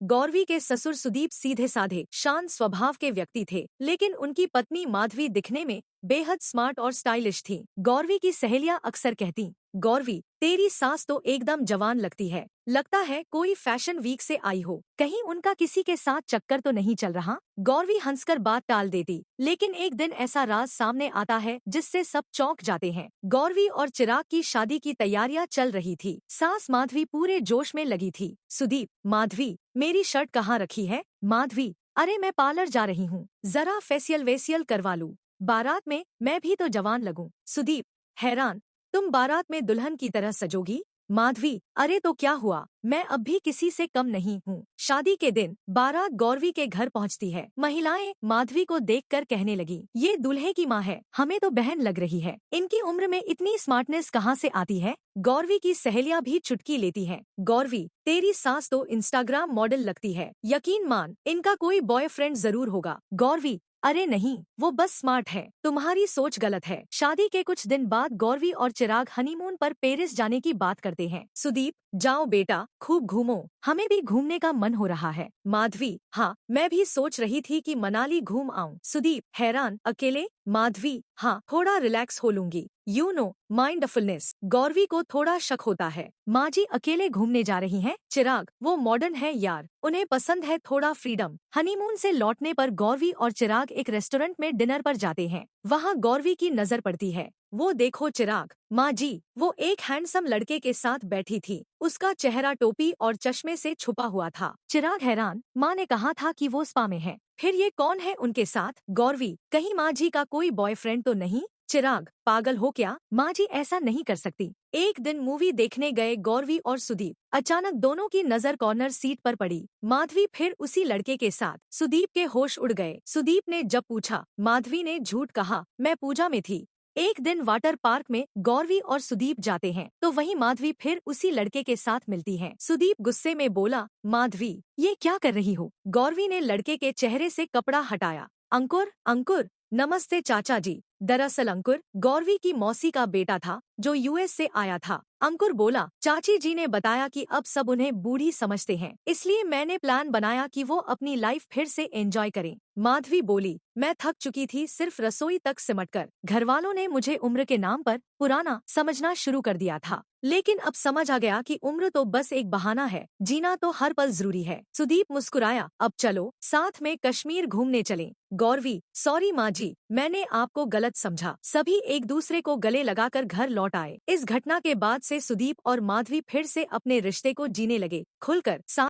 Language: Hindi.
गौरवी के ससुर सुदीप सीधे साधे शांत स्वभाव के व्यक्ति थे, लेकिन उनकी पत्नी माधवी दिखने में बेहद स्मार्ट और स्टाइलिश थी। गौरवी की सहेलियां अक्सर कहती, गौरवी तेरी सास तो एकदम जवान लगती है, लगता है कोई फैशन वीक से आई हो, कहीं उनका किसी के साथ चक्कर तो नहीं चल रहा। गौरवी हंसकर बात टाल देती, लेकिन एक दिन ऐसा राज सामने आता है जिससे सब चौंक जाते हैं। गौरवी और चिराग की शादी की तैयारियां चल रही थी। सास माधवी पूरे जोश में लगी थी। सुदीप, माधवी मेरी शर्ट कहाँ रखी है? माधवी, अरे मैं पार्लर जा रही हूँ, जरा फेसियल वेसियल करवा लूं, बारात में मैं भी तो जवान लगूं। सुदीप हैरान, तुम बारात में दुल्हन की तरह सजोगी? माधवी, अरे तो क्या हुआ, मैं अब भी किसी से कम नहीं हूँ। शादी के दिन बारात गौरवी के घर पहुँचती है। महिलाएं माधवी को देखकर कहने लगी, ये दूल्हे की माँ है, हमें तो बहन लग रही है, इनकी उम्र में इतनी स्मार्टनेस कहाँ से आती है? गौरवी की सहेलियां भी चुटकी लेती हैं। गौरवी, तेरी सास तो इंस्टाग्राम मॉडल लगती है, यकीन मान इनका कोई बॉयफ्रेंड जरूर होगा। गौरवी, अरे नहीं, वो बस स्मार्ट है, तुम्हारी सोच गलत है। शादी के कुछ दिन बाद गौरवी और चिराग हनीमून पर पेरिस जाने की बात करते हैं। सुदीप, जाओ बेटा, खूब घूमो, हमें भी घूमने का मन हो रहा है। माधवी, हाँ मैं भी सोच रही थी कि मनाली घूम आऊं। सुदीप हैरान, अकेले? माधवी, हाँ थोड़ा रिलैक्स हो लूंगी, यू नो माइंडफुलनेस। गौरवी को थोड़ा शक होता है, माँ जी अकेले घूमने जा रही हैं? चिराग, वो मॉडर्न है यार, उन्हें पसंद है थोड़ा फ्रीडम। हनीमून से लौटने पर गौरवी और चिराग एक रेस्टोरेंट में डिनर पर जाते हैं। वहाँ गौरवी की नजर पड़ती है। वो देखो चिराग, माँ जी, वो एक हैंडसम लड़के के साथ बैठी थी, उसका चेहरा टोपी और चश्मे से छुपा हुआ था। चिराग हैरान, माँ ने कहा था कि वो स्पा में है, फिर ये कौन है उनके साथ? गौरवी, कहीं माँ जी का कोई बॉयफ्रेंड तो नहीं? चिराग, पागल हो क्या, माँ जी ऐसा नहीं कर सकती। एक दिन मूवी देखने गए गौरवी और सुदीप, अचानक दोनों की नजर कॉर्नर सीट पर पड़ी। माधवी फिर उसी लड़के के साथ। सुदीप के होश उड़ गए। सुदीप ने जब पूछा, माधवी ने झूठ कहा, मैं पूजा में थी। एक दिन वाटर पार्क में गौरवी और सुदीप जाते हैं तो वहीं माधवी फिर उसी लड़के के साथ मिलती है। सुदीप गुस्से में बोला, माधवी ये क्या कर रही हो? गौरवी ने लड़के के चेहरे से कपड़ा हटाया। अंकुर, अंकुर, नमस्ते चाचा जी। दरअसल अंकुर गौरवी की मौसी का बेटा था जो यूएस से आया था। अंकुर बोला, चाची जी ने बताया कि अब सब उन्हें बूढ़ी समझते हैं, इसलिए मैंने प्लान बनाया कि वो अपनी लाइफ फिर से एंजॉय करें। माधवी बोली, मैं थक चुकी थी सिर्फ रसोई तक सिमटकर। घरवालों ने मुझे उम्र के नाम पर पुराना समझना शुरू कर दिया था, लेकिन अब समझ आ गया कि उम्र तो बस एक बहाना है, जीना तो हर पल जरूरी है। सुदीप मुस्कुराया, अब चलो साथ में कश्मीर घूमने चलें। गौरवी, सॉरी माँ जी, मैंने आपको गलत समझा। सभी एक दूसरे को गले लगाकर घर लौट आए। इस घटना के बाद से सुदीप और माधवी फिर से अपने रिश्ते को जीने लगे, खुलकर।